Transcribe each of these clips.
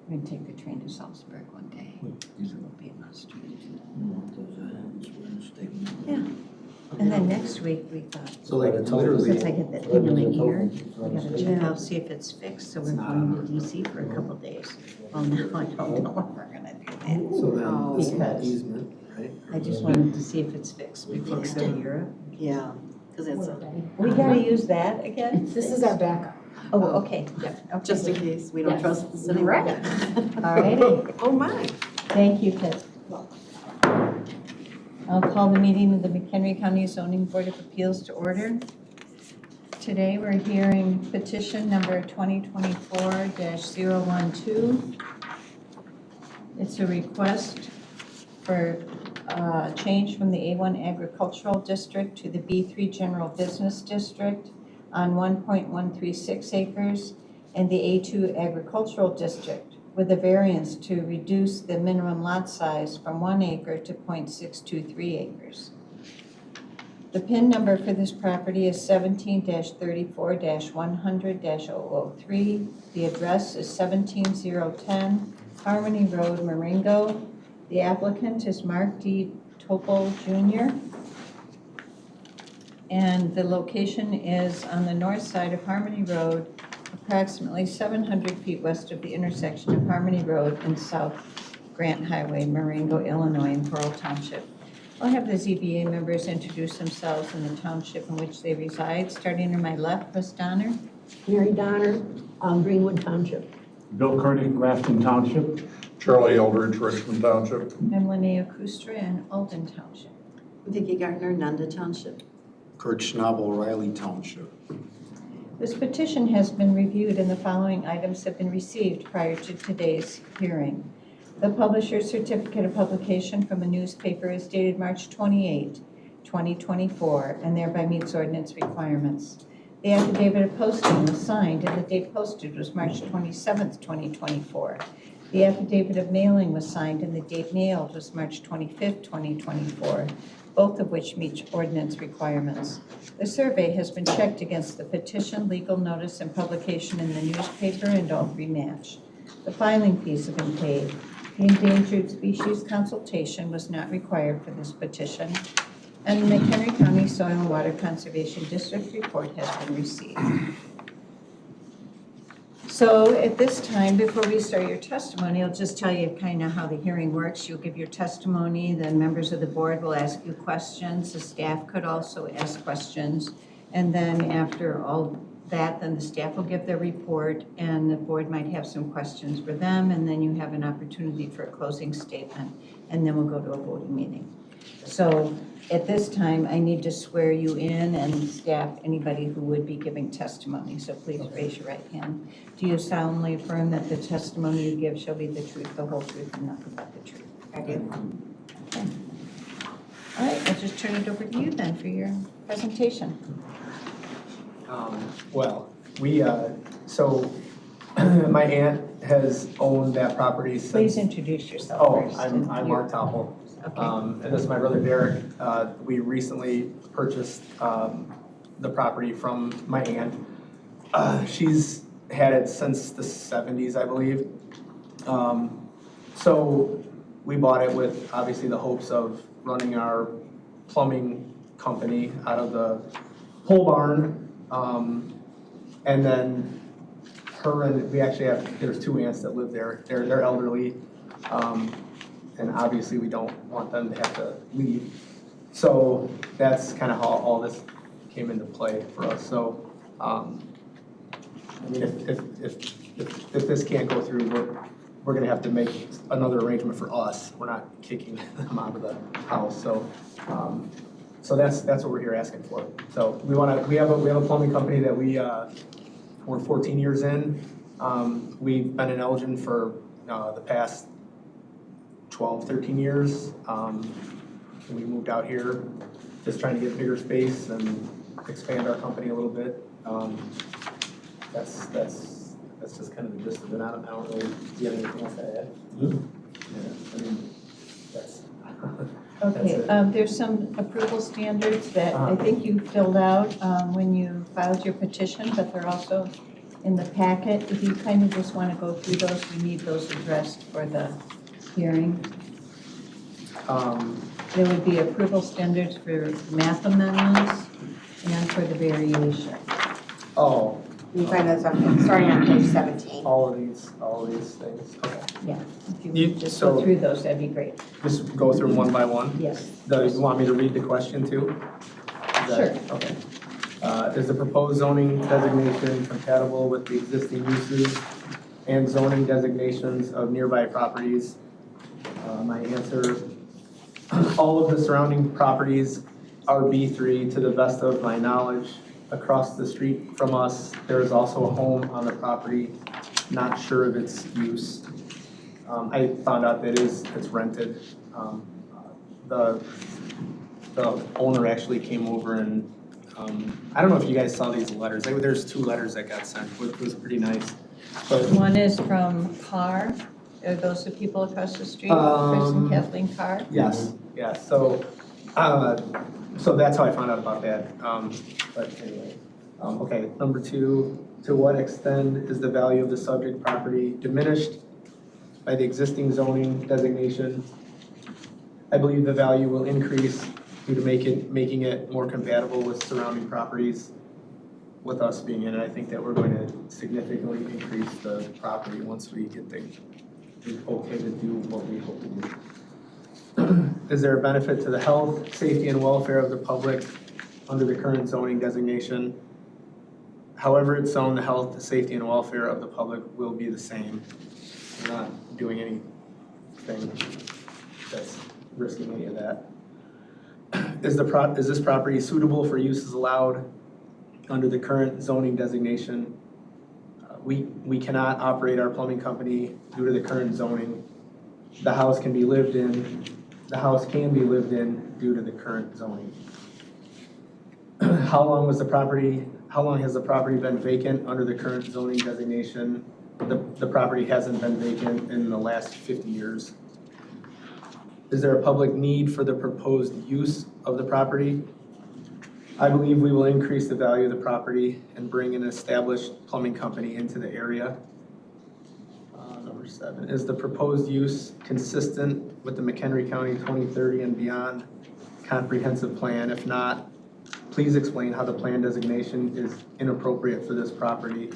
We're gonna take the train to Salzburg one day, because it will be a must. Yeah, and then next week we thought, So like literally, since I get that thing in my ear, we gotta check out, see if it's fixed, so we're going to DC for a couple days. Well, now I don't know if we're gonna do that. so then this is an Because easement, right? I just wanted to see if it's fixed before we go to Europe. Yeah, because it's, We gotta use that again? This is our backup. Oh, okay, yeah, okay. just in case, we don't Yes. trust the city. Right. All righty, Oh, my. thank you, Kit. I'll call the meeting of the McHenry County Zoning Board of Appeals to order. Today, we're hearing petition number 2024-012. It's a request for change from the A1 Agricultural District to the B3 General Business District on 1.136 acres and the A2 Agricultural District with a variance to reduce the minimum lot size from 1 acre to 0.623 acres. The PIN number for this property is 17-34-100-003. The address is 17010 Harmony Road, Marengo. The applicant is Mark D. Topol Jr. And the location is on the north side of Harmony Road, approximately 700 feet west of the intersection of Harmony Road and South Grant Highway, Marengo, Illinois, in Coral Township. I'll have the ZBA members introduce themselves and the township in which they reside. Starting on my left, Ms. Donner. Mary Donner, Greenwood Township. Bill Kurnick, Grafton Township. Charlie Eldridge, Richmond Township. I'm Linnea Kustra in Alden Township. Vicki Gardner, Nunda Township. Kurt Schnabel, Riley Township. This petition has been reviewed and the following items have been received prior to today's hearing. The publisher's certificate of publication from a newspaper is dated March 28, 2024, and thereby meets ordinance requirements. The affidavit of posting was signed and the date posted was March 27, 2024. The affidavit of mailing was signed and the date mailed was March 25, 2024, both of which meet ordinance requirements. The survey has been checked against the petition, legal notice, and publication in the newspaper, and all three match. The filing fees have been paid. The endangered species consultation was not required for this petition, and the McHenry County Soil and Water Conservation District report has been received. So at this time, before we start your testimony, I'll just tell you kind of how the hearing works. You'll give your testimony, then members of the board will ask you questions. The staff could also ask questions. And then after all that, then the staff will give their report and the board might have some questions for them. And then you have an opportunity for a closing statement. And then we'll go to a voting meeting. So at this time, I need to swear you in and staff anybody who would be giving testimony. So please raise your right hand. Do you solemnly affirm that the testimony you give shall be the truth, the whole truth, and nothing but the truth? I do. Okay. All right, I'll just turn it over to you then for your presentation. Well, so my aunt has owned that property since. Please introduce yourself Oh, first. I'm Mark Topple. Okay. And this is my brother Derek. We recently purchased the property from my aunt. She's had it since the 70s, I believe. So we bought it with obviously the hopes of running our plumbing company out of the pole barn. And then we actually there's two aunts that live there. They're elderly. And obviously we don't want them to have to leave. So that's kind of how all this came into play for us. So, I mean, if this can't go through, we're gonna have to make another arrangement for us. We're not kicking them out of the house. So, so that's what we're here asking for. So we have a plumbing company that we're 14 years in. We've been in Elgin for the past 12, 13 years. We moved out here just trying to get bigger space and expand our company a little bit. That's just kind of the gist of it. I don't really, do you have anything else to add? Yeah, I mean, that's. Okay, That's there's some approval standards that I think you filled out when you filed your petition, but they're also in the packet. If you kind of just want to go through those, we need those addressed for the hearing. There would be approval standards for map amendments and for the variation. Oh, You find those on, starting on page 17. all of these things, okay. Yeah, if you You- would just so- go through those, that'd be great. Just go through them one by one? Yes. You want me to read the question too? Is that- Okay. Is the proposed zoning designation compatible with the existing uses and zoning designations of nearby properties? My answer, all of the surrounding properties are B3 to the best of my knowledge. Across the street from us, there is also a home on the property, not sure of its use. I found out that it's rented. The owner actually came over and, I don't know if you guys saw these letters. There's 2 letters that got sent, which was pretty nice. But One is from Carr. Are those the people across the street? Chris and Kathleen Carr? yes, so that's how I found out about that. But anyway, okay, number 2, to what extent is the value of the subject property diminished by the existing zoning designation? I believe the value will increase due to making it more compatible with surrounding properties, with us being in it. I think that we're going to significantly increase the property once we get the okay to do what we hope to do. Is there a benefit to the health, safety, and welfare of the public under the current zoning designation? However it's zoned, the health, the safety, and welfare of the public will be the same. We're not doing anything that's risking any of that. Is this property suitable for uses allowed under the current zoning designation? We cannot operate our plumbing company due to the current zoning. The house can be lived in due to the current zoning. How long has the property been vacant under the current zoning designation? The property hasn't been vacant in the last 50 years. Is there a public need for the proposed use of the property? I believe we will increase the value of the property and bring an established plumbing company into the area. Number 7, is the proposed use consistent with the McHenry County 2030 and beyond comprehensive plan? If not, please explain how the plan designation is inappropriate for this property.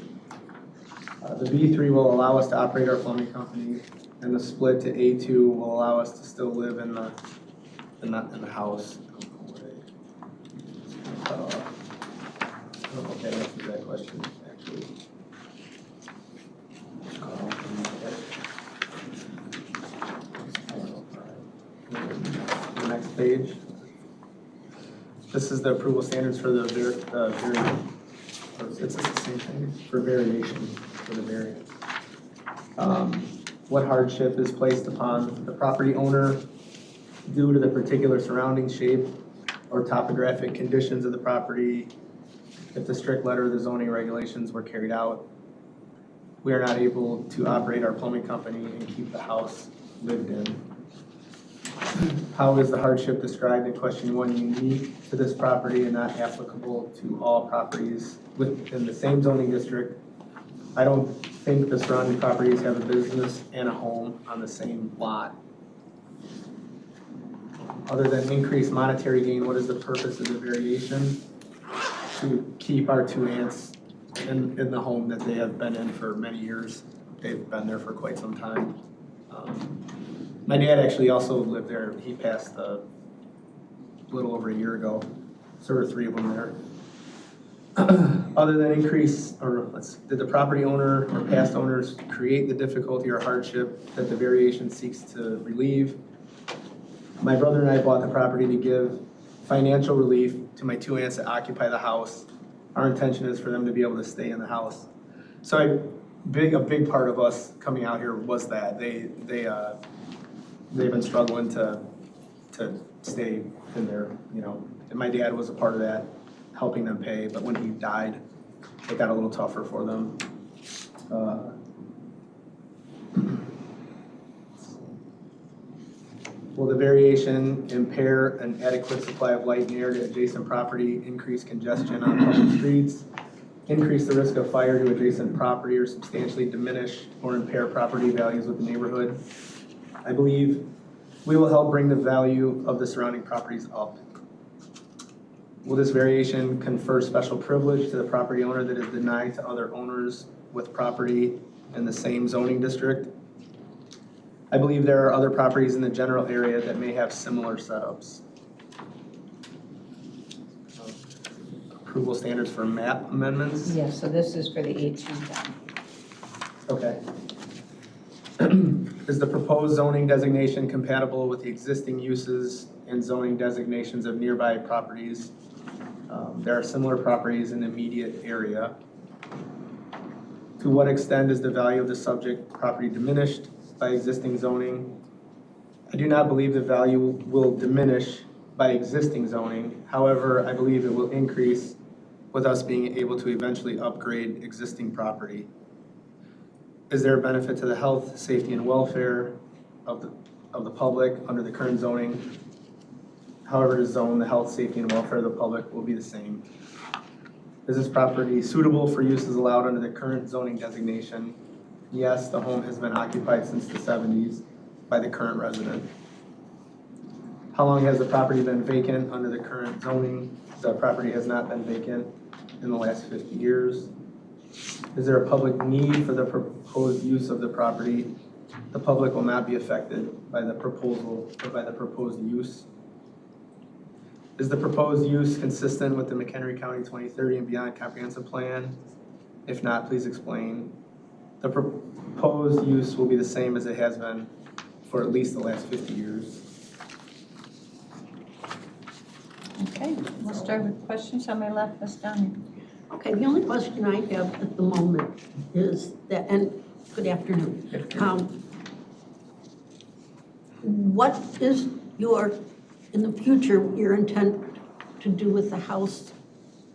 The B3 will allow us to operate our plumbing company, and the split to A2 will allow us to still live in the house. Okay, that's that question, actually. The next page. This is the approval standards for the it's the same thing, for variation, for the variance. What hardship is placed upon the property owner due to the particular surrounding shape or topographic conditions of the property if the strict letter of the zoning regulations were carried out? We are not able to operate our plumbing company and keep the house lived in. How is the hardship described in question 1 unique to this property and not applicable to all properties within the same zoning district? I don't think the surrounding properties have a business and a home on the same lot. Other than increased monetary gain, what is the purpose of the variation? To keep our 2 aunts in the home that they have been in for many years. They've been there for quite some time. My dad actually also lived there. He passed a little over a year ago. So there were 3 of them there. Other than did the property owner or past owners create the difficulty or hardship that the variation seeks to relieve? My brother and I bought the property to give financial relief to my 2 aunts that occupy the house. Our intention is for them to be able to stay in the house. So a big part of us coming out here was that they've been struggling to stay in there, and my dad was a part of that, helping them pay, but when he died, it got a little tougher for them. Will the variation impair an adequate supply of light and air to adjacent property, increase congestion on public streets, increase the risk of fire to adjacent property or substantially diminish or impair property values with the neighborhood. I believe we will help bring the value of the surrounding properties up. Will this variation confer special privilege to the property owner that is denied to other owners with property in the same zoning district? I believe there are other properties in the general area that may have similar setups. Approval standards for map amendments? Yes, so this is for the 18 down. Okay. Is the proposed zoning designation compatible with the existing uses and zoning designations of nearby properties? There are similar properties in the immediate area. To what extent is the value of the subject property diminished by existing zoning? I do not believe the value will diminish by existing zoning. However, I believe it will increase with us being able to eventually upgrade existing property. Is there a benefit to the health, safety, and welfare of the public under the current zoning? However it is zoned, the health, safety, and welfare of the public will be the same. Is this property suitable for uses allowed under the current zoning designation? Yes, the home has been occupied since the 70s by the current resident. How long has the property been vacant under the current zoning? The property has not been vacant in the last 50 years. Is there a public need for the proposed use of the property? The public will not be affected by the proposal or by the proposed use. Is the proposed use consistent with the McHenry County 2030 and beyond comprehensive plan? If not, please explain. The proposed use will be the same as it has been for at least the last 50 years. Okay, we'll start with questions on my left, Ms. Donner. Okay, the only question I have at the moment is that, and good afternoon. What is your, in the future, your intent to do with the house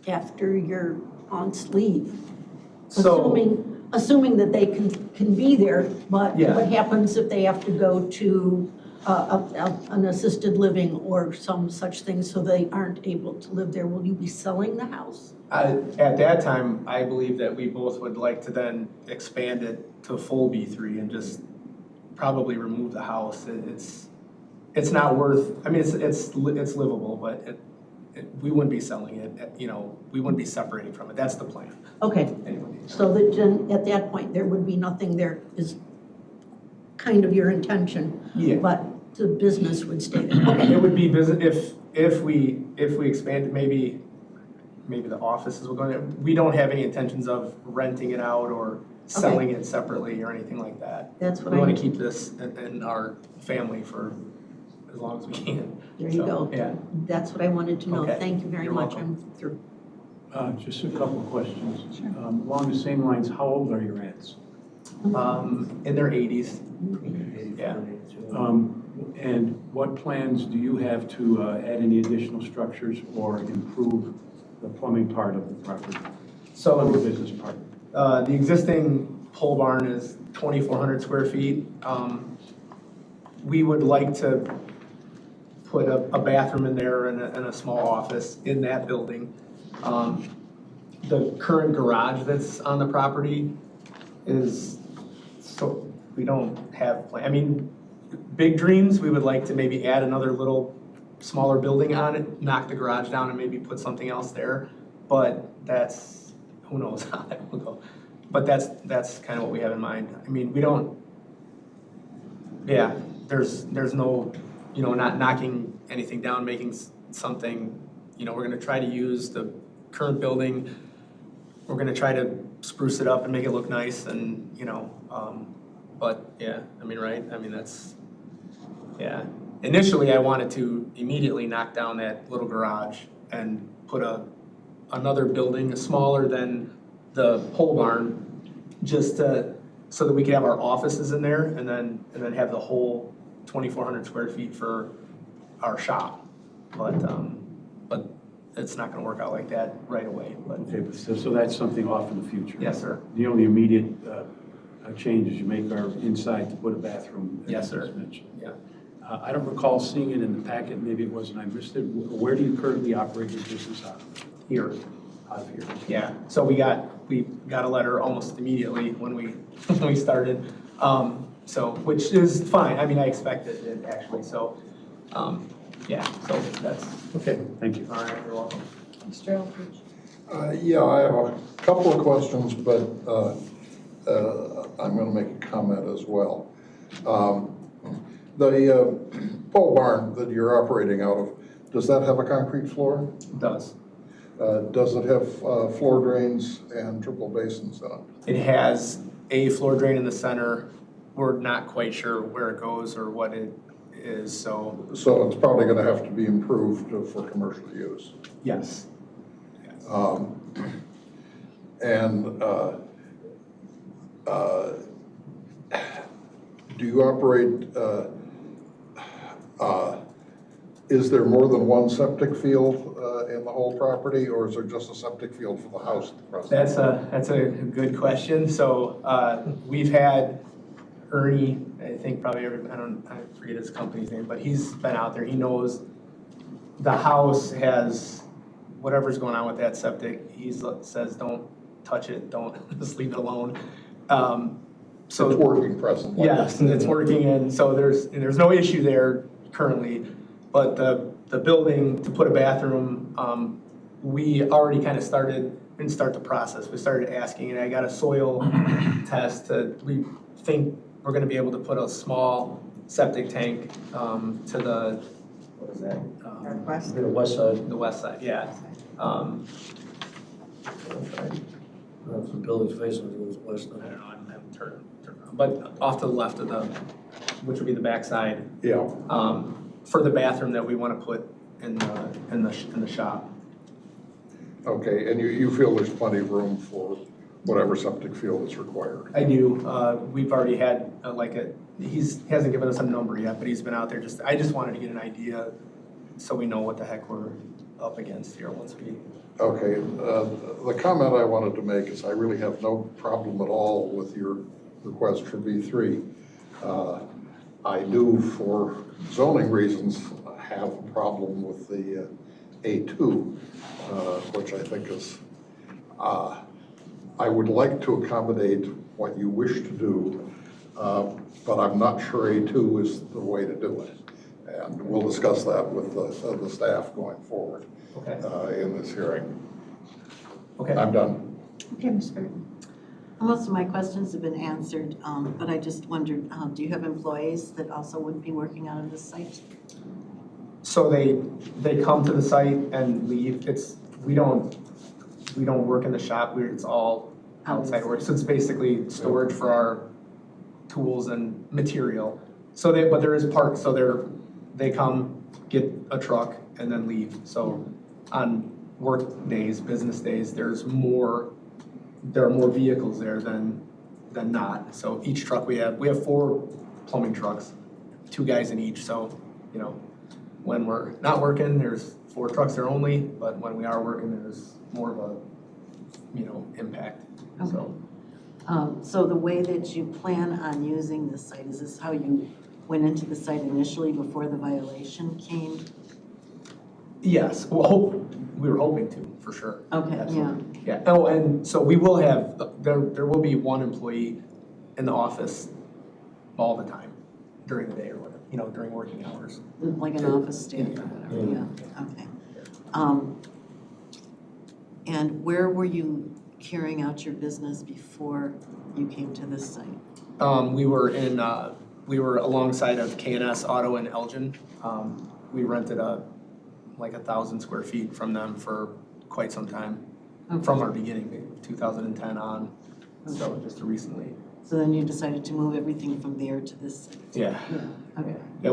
after your aunt's leave? Assuming that they can be there, but Yeah. what happens if they have to go to an assisted living or some such thing so they aren't able to live there? Will you be selling the house? At that time, I believe that we both would like to then expand it to full B3 and just probably remove the house. It's not worth, I mean, it's livable, but we wouldn't be selling it, we wouldn't be separating from it. That's the plan. Okay, Anyway. so that then at that point, there would be nothing there is kind of your intention, Yeah. but the business would stay there. Okay. It would be business, if we expanded, maybe the offices will go there. We don't have any intentions of renting it out or selling it separately or anything like that. That's what We I, want to keep this in our family for as long as we can. there you So, go. Yeah. That's what I wanted to know. Okay. Thank you very You're much. welcome. I'm through. Just a couple of questions. Sure. Along the same lines, how old are your aunts? In their 80s. Yeah. And what plans do you have to add any additional structures or improve the plumbing part of the property, or So the business part? the existing pole barn is 2,400 square feet. We would like to put a bathroom in there and a small office in that building. The current garage that's on the property is, so we don't have, I mean, big dreams, we would like to maybe add another little smaller building on it, knock the garage down and maybe put something else there. But that's, who knows how that will go. But that's kind of what we have in mind. I mean, we don't, yeah, there's no, not knocking anything down, making something, we're gonna try to use the current building. We're gonna try to spruce it up and make it look nice and, but yeah, I mean, right? I mean, that's, yeah. Initially, I wanted to immediately knock down that little garage and put another building, smaller than the pole barn, just so that we could have our offices in there and then have the whole 2,400 square feet for our shop. But it's not gonna work out like that right away, but Okay, but so that's something off in the future? yes, sir. The only immediate changes you make are inside to put a bathroom? as Yes, sir. was mentioned. Yeah. I don't recall seeing it in the packet, maybe it wasn't, I missed it. Where do you currently operate your business out of? Here. out of here. Yeah, so we got a letter almost immediately when we, when we started. So, which is fine, I mean, I expected it actually, so, yeah, so that's, Okay, thank you. all right, you're welcome. Mr. Eldridge? Yeah, I have a couple of questions, but I'm going to make a comment as well. The pole barn that you're operating out of, does that have a concrete floor? It does. Does it have floor drains and triple basins in it? It has a floor drain in the center. We're not quite sure where it goes or what it is, so So it's probably going to have to be improved for commercial use. yes. And do you operate, is there more than one septic field in the whole property, or is there just a septic field for the house at the present? That's a good question. So we've had Ernie, I think probably I forget his company's name, but he's been out there. He knows the house has whatever's going on with that septic. He says, don't touch it, don't just leave it alone. So It's working presently? yes, it's working, and so there's no issue there currently. But the building, to put a bathroom, we already kind of didn't start the process. We started asking, and I got a soil test we think we're gonna be able to put a small septic tank to the, what is that? Northwest. The west side, The west side, yeah. that's the building's facing, it goes west. I don't know, I'm turn around, but off to the left of which would be the back side. Yeah. For the bathroom that we want to put in the shop. Okay, and you feel there's plenty of room for whatever septic field is required? I do. We've already had he hasn't given us a number yet, but he's been out there I just wanted to get an idea so we know what the heck we're up against here once we. Okay, the comment I wanted to make is I really have no problem at all with your request for B3. I do, for zoning reasons, have a problem with the A2, which I think is, I would like to accommodate what you wish to do, but I'm not sure A2 is the way to do it. And we'll discuss that with the staff going forward in this hearing. Okay. I'm done. Okay, Ms. Burton? Most of my questions have been answered, but I just wondered, do you have employees that also would be working out of this site? So they come to the site and leave. We don't work in the shop. It's all outside work. So it's basically storage for our tools and material. But there is parks. So they come, get a truck, and then leave. So on work days, business days, there are more vehicles there than not. So each truck we have 4 plumbing trucks, 2 guys in each. So, when we're not working, there's 4 trucks there only, but when we are working, there's more of a, impact. So, So the way that you plan on using this site, is this how you went into the site initially before the violation came? yes, we were hoping to, for sure. Okay, Absolutely. Yeah. Oh, and so we will have, there will be 1 employee in the office all the time during the day or whatever, during working hours. Like an office staff or whatever, yeah, okay. And where were you carrying out your business before you came to this site? We were alongside of K&S Auto in Elgin. We rented 1,000 square feet from them for quite some time, from our beginning, 2010 on, so just recently. So then you decided to move everything from there to this site? Yeah. Okay. Yeah,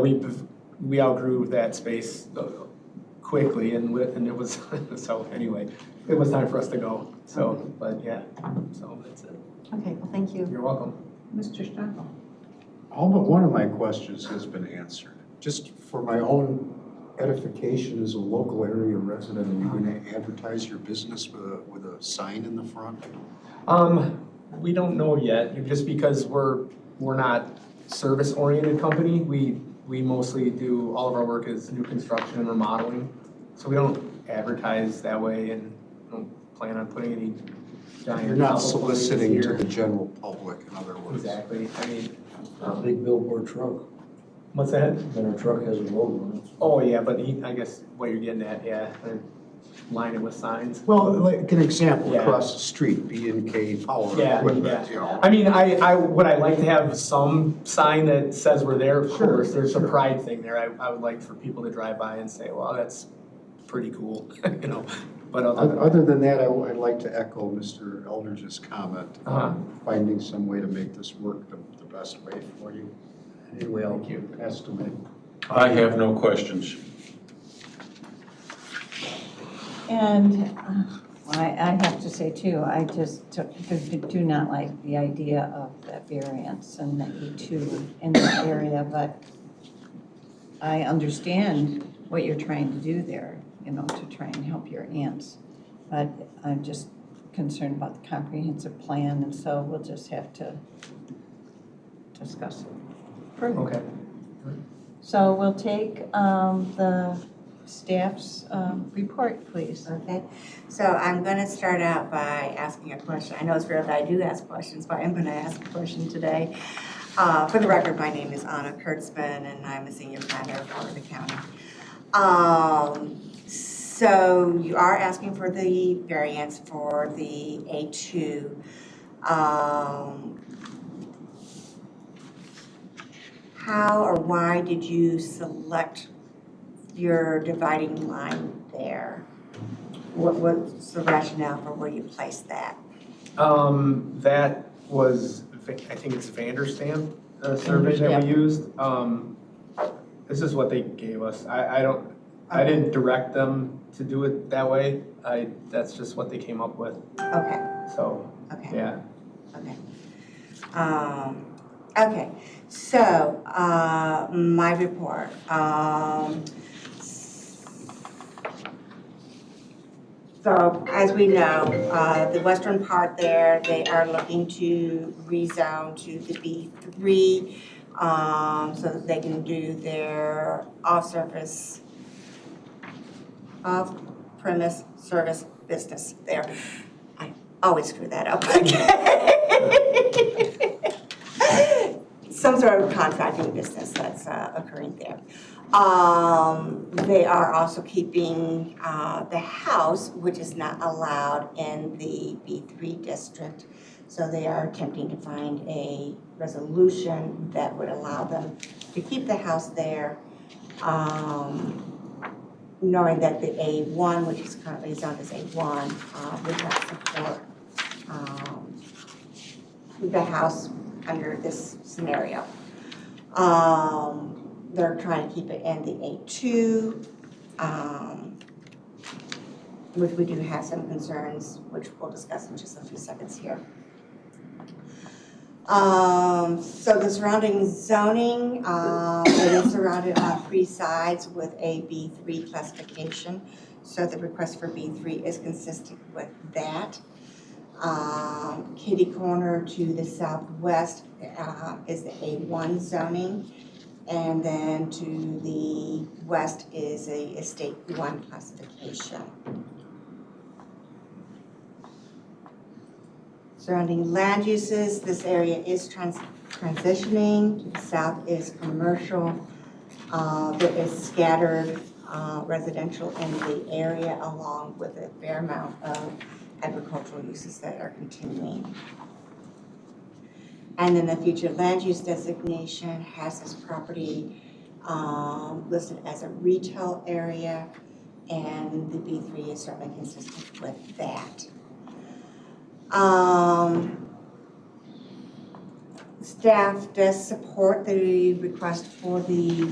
we outgrew that space quickly, and it was, so anyway, it was time for us to go. So, but yeah, so that's it. Okay, well, thank you. You're welcome. Mr. Stockwell? All but one of my questions has been answered. Just for my own edification as a local area resident, are you going to advertise your business with a sign in the front? We don't know yet, just because we're not service-oriented company. We mostly do, all of our work is new construction and remodeling. So we don't advertise that way and don't plan on putting any giant. You're not double planes soliciting to here. the general public, in other words. Exactly, I mean, A big billboard truck, what's that? and our truck has a logo on it. Oh, yeah, but I guess what you're getting at, yeah, line it with signs. Well, like an example, Yeah. across the street, B&K Power Yeah, Equipment, yeah. you know. I mean, would I like to have some sign that says we're there? Of course, there's a pride thing there. I would like for people to drive by and say, well, that's pretty cool, you know, but Other than that, I'd like to echo Mr. Eldridge's comment, Uh-huh. finding some way to make this work the best way for you. Anyway, I'll Thank you. pass to me. I have no questions. And I have to say too, I just do not like the idea of that variance and the E2 in that area, but I understand what you're trying to do there, you know, to try and help your aunts. But I'm just concerned about the comprehensive plan, and so we'll just have to discuss it further. Okay. So we'll take the staff's report, please. Okay, so I'm gonna start out by asking a question. I know it's rare that I do ask questions, but I'm gonna ask a question today. For the record, my name is Anna Kurtzman, and I'm a senior planner for the county. So you are asking for the variance for the A2. How or why did you select your dividing line there? What's the rationale for where you placed that? That was, I think it's Vanderstamp, the survey that we used. This is what they gave us. I didn't direct them to do it that way. That's just what they came up with, Okay, so, okay. yeah. Okay. Okay, so, my report. So as we know, the western part there, they are looking to rezone to the B3, so that they can do their off-premise service business there. I always screw that up. Some sort of contracting business that's occurring there. They are also keeping the house, which is not allowed in the B3 district. So they are attempting to find a resolution that would allow them to keep the house there, knowing that the A1, which is currently zoned as A1, would not support the house under this scenario. They're trying to keep it in the A2, which we do have some concerns, which we'll discuss in just a few seconds here. So the surrounding zoning, it is surrounded on 3 sides with a B3 classification. So the request for B3 is consistent with that. Kitty corner to the southwest is the A1 zoning. And then to the west is a Estate 1 classification. Surrounding land uses, this area is transitioning. To the south is commercial. There is scattered residential in the area, along with a fair amount of agricultural uses that are continuing. And then the future land use designation has this property listed as a retail area, and the B3 is certainly consistent with that. Staff does support the request for the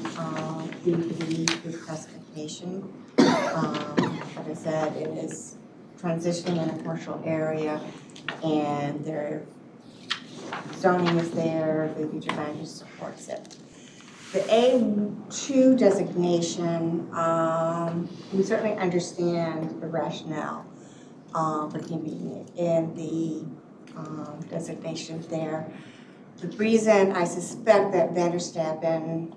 B3 reclassification. Like I said, it is transitioning in a commercial area, and their zoning is there, the future land use supports it. The A2 designation, we certainly understand the rationale for keeping it in the designation there. The reason I suspect that Vanderstampen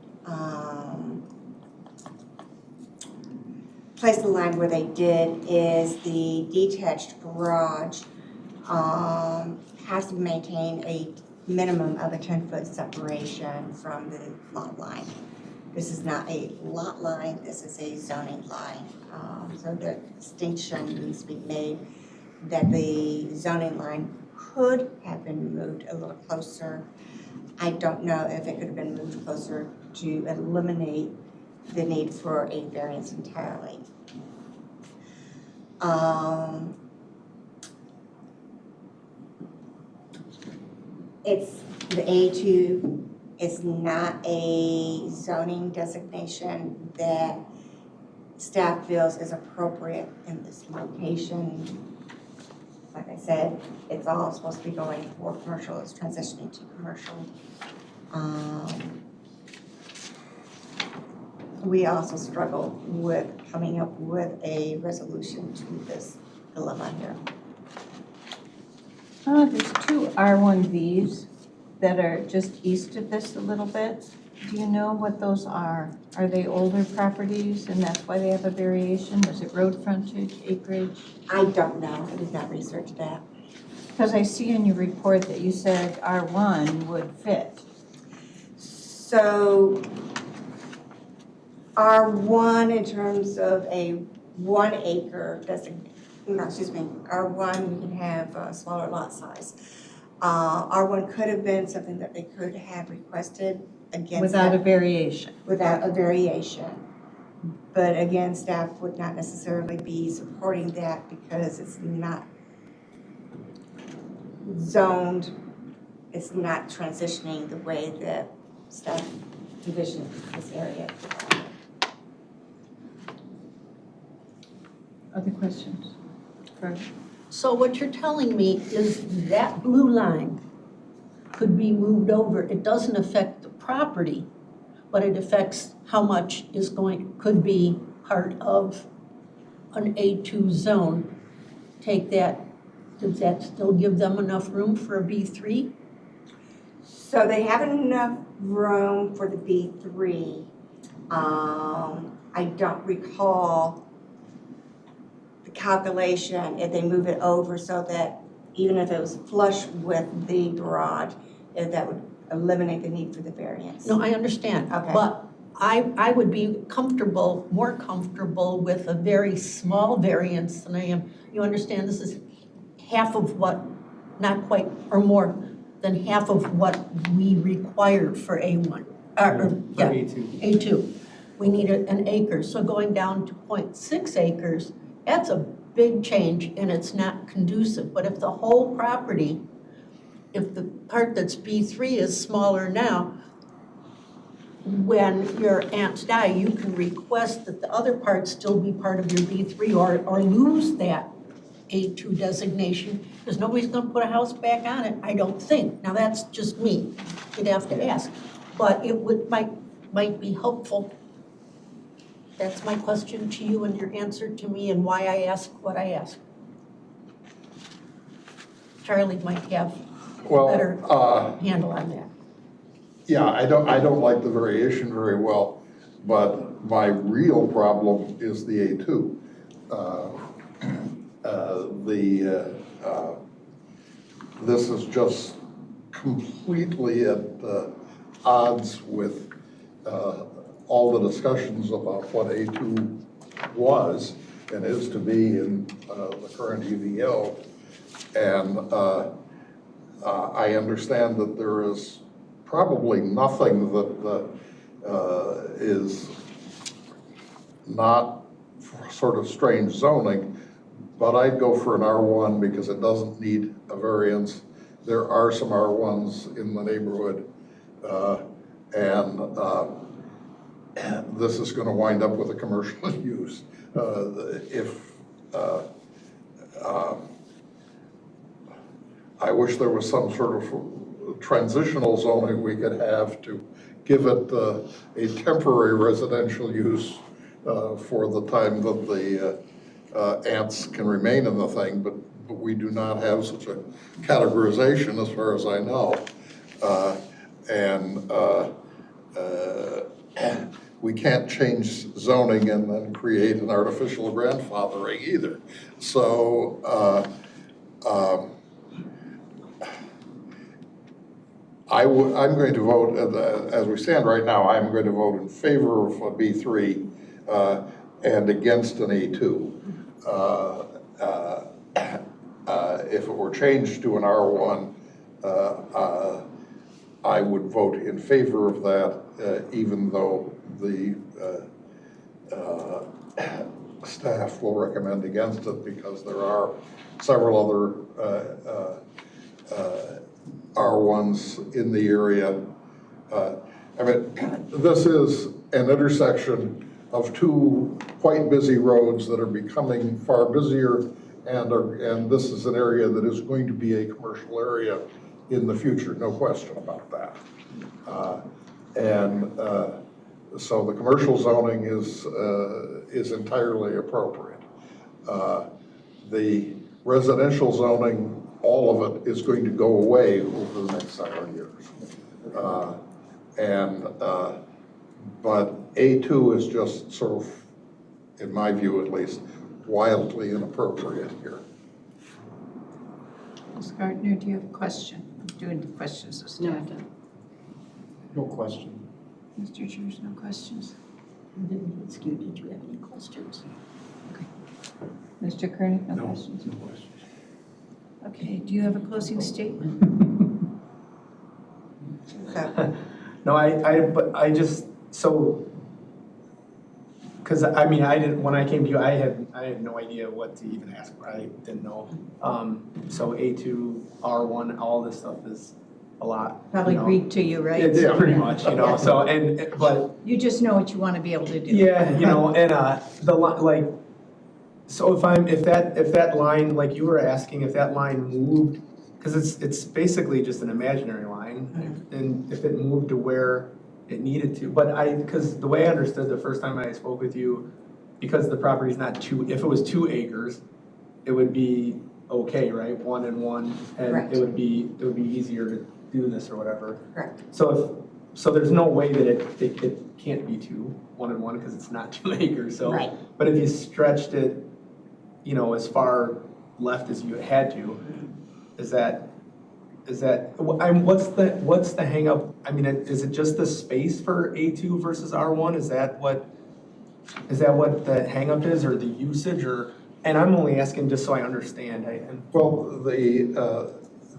place the line where they did is the detached garage has to maintain a minimum of a 10-foot separation from the lot line. This is not a lot line, this is a zoning line. So the distinction needs to be made that the zoning line could have been moved a little closer. I don't know if it could have been moved closer to eliminate the need for a variance entirely. It's the A2 is not a zoning designation that staff feels is appropriate in this location. Like I said, it's all supposed to be going for commercial, it's transitioning to commercial. We also struggle with coming up with a resolution to this dilemma here. There's two R1Vs that are just east of this a little bit. Do you know what those are? Are they older properties and that's why they have a variation? Was it road frontage, acreage? I don't know, I did not research that. Because I see in your report that you said R1 would fit. So R1 in terms of a 1 acre R1 you can have a smaller lot size. R1 could have been something that they could have requested against Without a variation. without a variation. But again, staff would not necessarily be supporting that because it's not zoned, it's not transitioning the way that staff envisions this area. Other questions? Further? So what you're telling me is that blue line could be moved over. It doesn't affect the property, but it affects how much could be part of an A2 zone. Take that, does that still give them enough room for a B3? So they have enough room for the B3. I don't recall the calculation if they move it over so that even if it was flush with the garage, if that would eliminate the need for the variance. No, I understand. Okay. But I would be more comfortable with a very small variance than I am. You understand this is half of what, not quite, or more than half of what we require for A1. For A2. A2. We need an acre. So going down to 0.6 acres, that's a big change and it's not conducive. But if the whole property, if the part that's B3 is smaller now, when your aunts die, you can request that the other part still be part of your B3 or lose that A2 designation, because nobody's gonna put a house back on it, I don't think. Now, that's just me, you'd have to ask. But it might be helpful. That's my question to you and your answer to me and why I asked what I asked. Charlie might have a better handle on that. Yeah, I don't like the variation very well, but my real problem is the A2. This is just completely at odds with all the discussions about what A2 was and is to be in the current UDO. And I understand that there is probably nothing that is not sort of strange zoning, but I'd go for an R1 because it doesn't need a variance. There are some R1s in the neighborhood, and this is going to wind up with a commercial use. I wish there was some sort of transitional zoning we could have to give it a temporary residential use for the time that the ants can remain in the thing, but we do not have such a categorization as far as I know. we can't change zoning and then create an artificial grandfathering either. So, I'm going to vote, as we stand right now, I'm going to vote in favor of a B3 and against an A2. If it were changed to an R1, I would vote in favor of that, even though the staff will recommend against it because there are several other R1s in the area. I mean, this is an intersection of two quite busy roads that are becoming far busier, and this is an area that is going to be a commercial area in the future, no question about that. So the commercial zoning is entirely appropriate. The residential zoning, all of it is going to go away over the next several years. But A2 is just sort of, in my view at least, wildly inappropriate here. Ms. Gardner, do you have a question? I'm doing the questions of staff. No, I don't. No question. Mr. Church, no questions? Excuse, did you have any questions? Mr. Koenig, no No, questions? no questions. Okay, do you have a closing statement? So, No, but I just, so, because I mean, when I came to you, I had no idea what to even ask for. I didn't know. So A2, R1, all this stuff is a lot. Probably you know. Greek to you, right? It's pretty much, you know, so, but You just know what you want to be able to do. yeah, you know, and like, so if that line, like you were asking, if that line moved, because it's basically just an imaginary line, and if it moved to where it needed to, but because the way I understood the first time I spoke with you, because the property's not if it was 2 acres, it would be okay, right? 1 and 1, and Correct. it would be easier to do this or whatever. correct. So there's no way that it can't be 1 and 1 because it's not 2 acres, so. Right. But if you stretched it, you know, as far left as you had to, what's the hang up? I mean, is it just the space for A2 versus R1? Is that what the hang up is, or the usage, or, and I'm only asking just so I understand. Well, the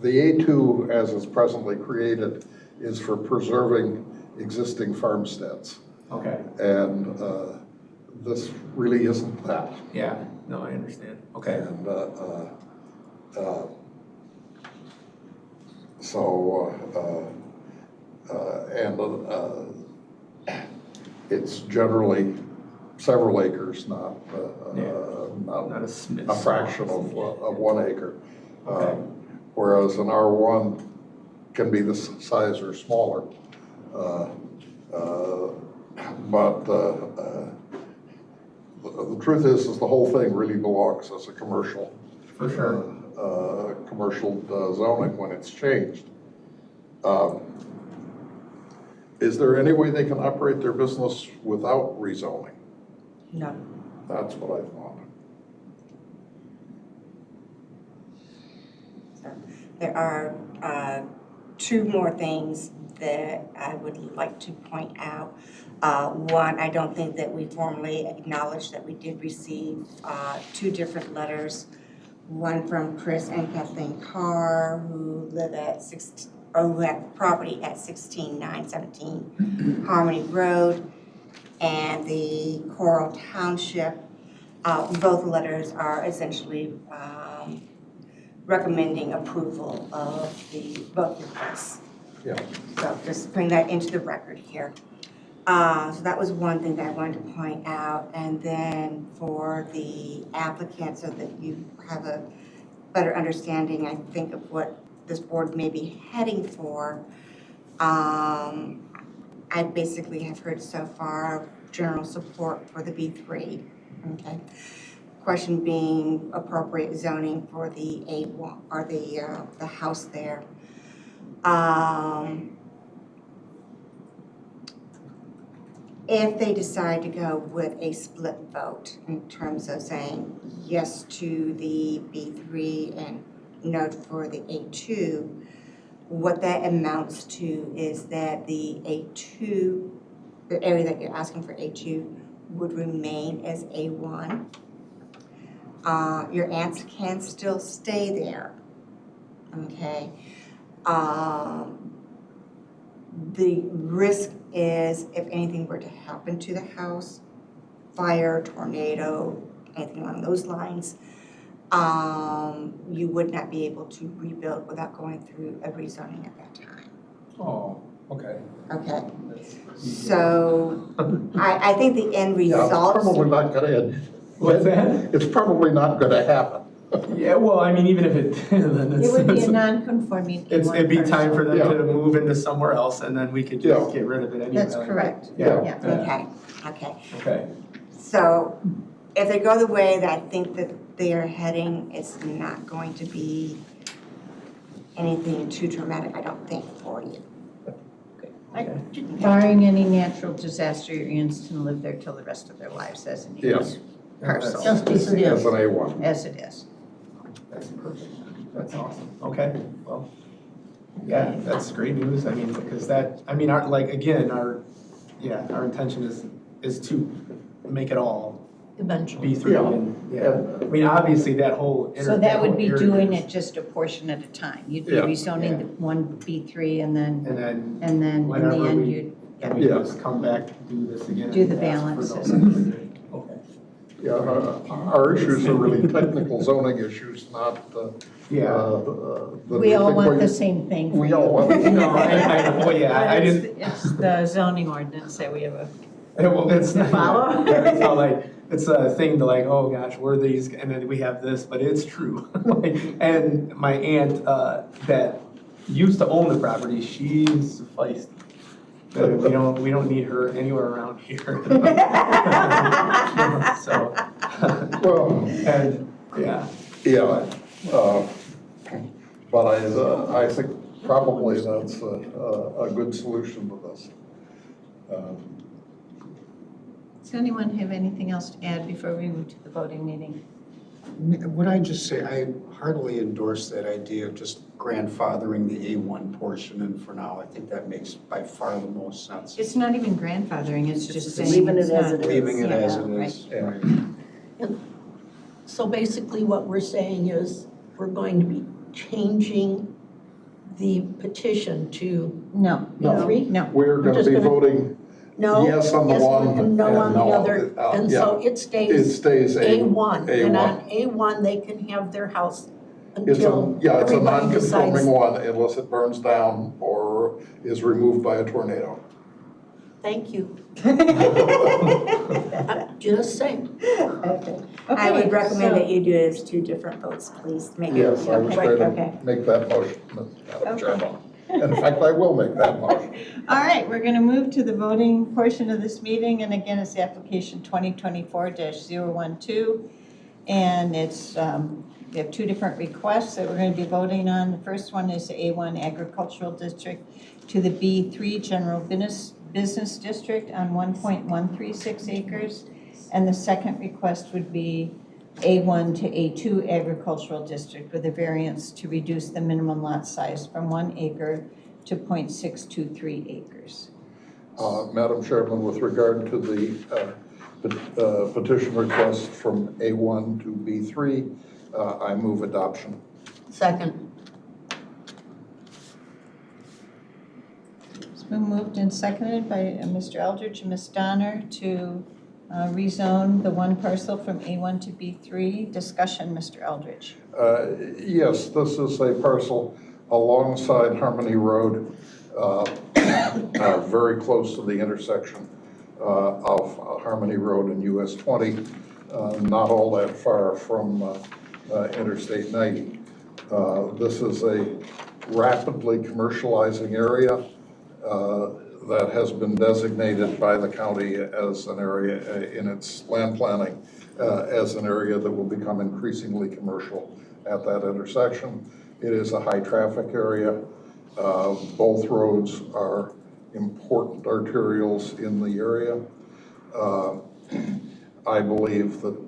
A2 as it's presently created is for preserving existing farmsteads. Okay, And this really isn't that. yeah, no, I understand, okay. And it's generally several acres, not Not a smidge. a fraction of 1 acre. Okay. Whereas an R1 can be the size or smaller. But the truth is the whole thing really belongs as a commercial. For sure. Commercial zoning when it's changed. Is there any way they can operate their business without rezoning? No. That's what I thought. So, there are 2 more things that I would like to point out. One, I don't think that we formally acknowledged that we did receive 2 different letters. One from Chris and Kathleen Carr, who live at who have property at 16917 Harmony Road, and the Coral Township. Both letters are essentially recommending approval of both requests. Yeah. So just putting that into the record here. So that was one thing that I wanted to point out. And then for the applicant, so that you have a better understanding, I think, of what this board may be heading for, I basically have heard so far general support for the B3. Okay. Question being appropriate zoning for the A1 or the house there. if they decide to go with a split vote in terms of saying yes to the B3 and no for the A2, what that amounts to is that the A2, the area that you're asking for A2 would remain as A1. Your aunts can still stay there, okay? The risk is if anything were to happen to the house, fire, tornado, anything along those lines, you would not be able to rebuild without going through a rezoning at that time. Oh, okay. Okay, so I think the end Yeah, it's result. probably not gonna, What's that? it's probably not gonna happen. Yeah, well, I mean, even if it, then It would be a it's, non-conforming A1 it'd be time for them Yeah. to move into somewhere else and then we could just get rid of it anyway. That's correct. Yeah. Yeah. Okay, okay. Okay. So if they go the way that I think that they are heading, it's not going to be anything too traumatic, I don't think, for you. Barring any natural disaster, your aunts can live there till the rest of their lives as an Yes. parcel, Just as it As is. an A1. as it is. That's perfect. That's awesome. Okay, well, yeah, that's great news. I mean, because that, I mean, our, like, again, our intention is to make it all Eventually. B3 and, I mean, obviously that whole. So that would be whole area doing is- it just a portion at a time. You'd be Yeah. rezoning the one B3 and then And then in the whenever end, we- you'd then we Yeah. just come back, do this again. Do the and ask for balances. those. Okay. Yeah, our issues are really technical zoning issues, not, Yeah. we all want the same thing. for We you. all want. No, well, yeah, I But didn't. It's the zoning ordinance that we have a, Well, it's not, Follow? yeah, it's not like, it's a thing to like, oh gosh, we're these, and then we have this, but it's true. Like, and my aunt, that used to own the property, she's feisty. We don't need her anywhere around here. So, Well, and, yeah. yeah, but I think probably that's a good solution to this. does anyone have anything else to add before we move to the voting meeting? Would I just say, I heartily endorse that idea of just grandfathering the A1 portion, and for now, I think that makes by far the most sense. It's not even grandfathering, it's just saying leaving it's it as not. it is. Leaving it as it Yeah, is. right. Right. So basically what we're saying is we're going to be changing the petition to No, B3? no. We're We're gonna just be gonna- voting No. yes on the yes, one and no on the and no, other. And so it it stays stays A1. And on A1. A1, they can have their house It's until a everybody decides. non-conforming one unless it burns down or is removed by a tornado. Thank you. Just saying. Okay. I would recommend that you do it as two different votes, please. Make it. Yes, I was Okay, going okay. to make that motion, Madam Chairman. In fact, I will make that motion. All right, we're going to move to the voting portion of this meeting, and again, it's application 2024-012. And it's, we have two different requests that we're going to be voting on. The first one is the A1 Agricultural District to the B3 General Business District on 1.136 acres. And the second request would be A1 to A2 Agricultural District with a variance to reduce the minimum lot size from 1 acre to 0.623 acres. Madam Chairman, with regard to the petition request from A1 to B3, I move adoption. Second. It's been moved and seconded by Mr. Eldridge and Ms. Donner to rezone the one parcel from A1 to B3. Discussion, Mr. Eldridge. Yes, this is a parcel alongside Harmony Road, very close to the intersection of Harmony Road and US 20, not all that far from Interstate 90. This is a rapidly commercializing area that has been designated by the county as an area in its land planning as an area that will become increasingly commercial at that intersection. It is a high traffic area. Both roads are important arterials in the area. I believe that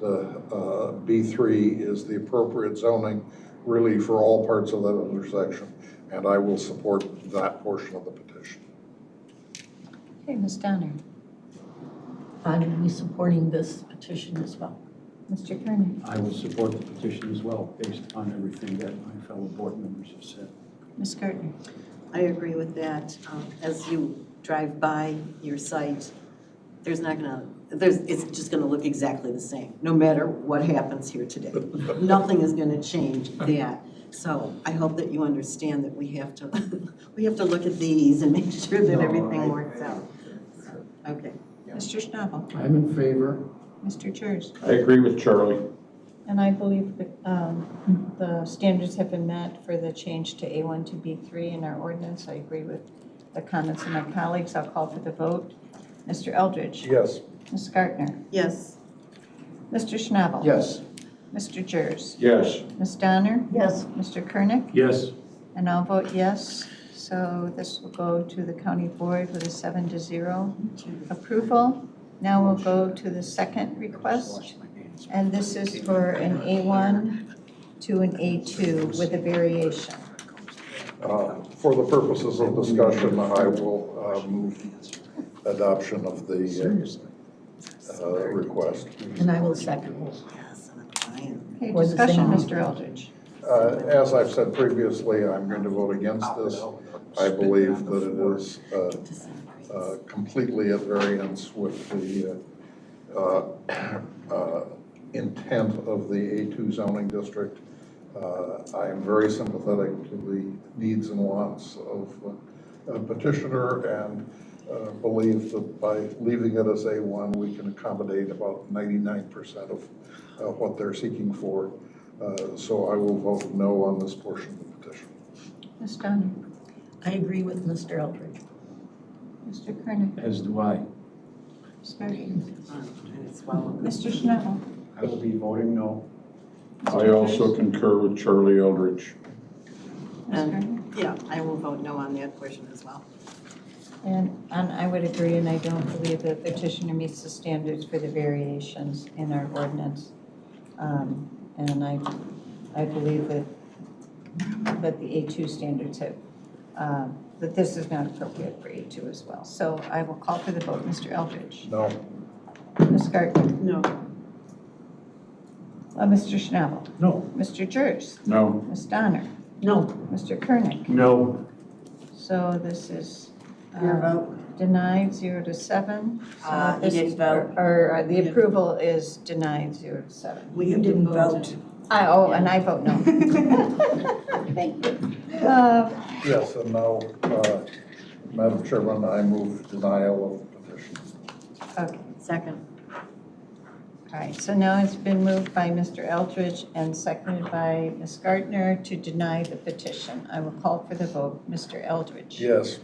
B3 is the appropriate zoning really for all parts of that intersection, and I will support that portion of the petition. Okay, Ms. Donner. I will be supporting this petition as well. Mr. Kernan. I will support the petition as well, based upon everything that my fellow board members have said. Ms. Gardner. I agree with that. As you drive by your site, it's just gonna look exactly the same, no matter what happens here today. Nothing is gonna change that. So I hope that you understand that we have to, we have to look at these and make sure that everything works out. Okay. Mr. Schnabel. I'm in favor. Mr. Jers. I agree with Charlie. And I believe that the standards have been met for the change to A1 to B3 in our ordinance. I agree with the comments of my colleagues. I'll call for the vote. Mr. Eldridge. Yes. Ms. Gardner. Yes. Mr. Schnabel. Yes. Mr. Jers. Yes. Ms. Donner. Yes. Mr. Kernick. Yes. And I'll vote yes. So this will go to the county board with a 7-0 approval. Now we'll go to the second request. And this is for an A1 to an A2 with a variation. For the purposes of discussion, I will move adoption of the request. And I will second. Yes, and a client. Okay, For the discussion, same Mr. Eldridge. As I've said previously, I'm going to vote against this. I believe that it is completely at variance with the intent of the A2 zoning district. I am very sympathetic to the needs and wants of a petitioner and believe that by leaving it as A1, we can accommodate about 99% of what they're seeking for. So I will vote no on this portion of the petition. Ms. Donner. I agree with Mr. Eldridge. Mr. Kernick. As do I. Ms. Gardner. Swallow. Mr. Schnabel. I will be voting no. I also concur with Charlie Eldridge. Ms. Gardner. Yeah, I will vote no on that portion as well. And I would agree, and I don't believe that the petitioner meets the standards for the variations in our ordinance. And I believe that the A2 standards have, that this is not appropriate for A2 as well. So I will call for the vote. Mr. Eldridge. No. Ms. Gardner. No. Mr. Schnabel. No. Mr. Jers. No. Ms. Donner. No. Mr. Kernick. No. So this is Your vote? denied 0-7. So You this didn't is- vote. Or the approval is denied 0-7. You didn't vote. And I vote no. Thank you. Yes, and now, Madam Chairman, I move denial of the petition. Okay, Second. all right, so now it's been moved by Mr. Eldridge and seconded by Ms. Gardner to deny the petition. I will call for the vote. Mr. Eldridge. Yes.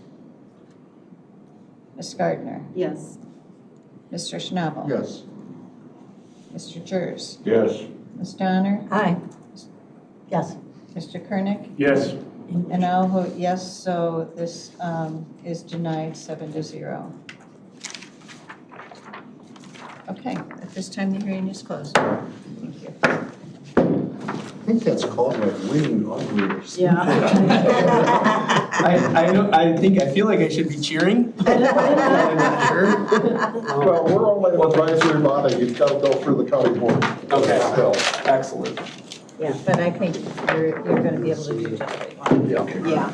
Ms. Gardner. Yes. Mr. Schnabel. Yes. Mr. Jers. Yes. Ms. Donner. Aye. Yes. Mr. Kernick. Yes. And I'll vote yes, so this is denied 7-0. Okay, at this time, the hearing is closed. Thank you. I think that's called like winning ugly. Yeah. I feel like I should be cheering. I'm not sure. Well, we're only an advisory body, you've got to go through the county board. Okay. Still. Excellent. Yeah, but I think you're going to be able to do just what you want. Yeah. Yeah.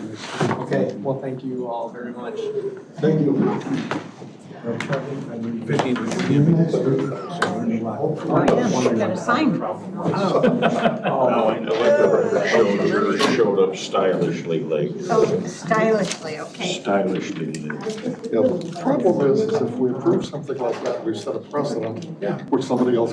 Okay, well, thank you all very much. Thank you. Oh, yeah, you've got a sign. Oh, I know. It showed up stylishly late. Oh, stylishly, okay. Stylishly late. Yeah, the problem is if we approve something like that, we set a precedent, which somebody else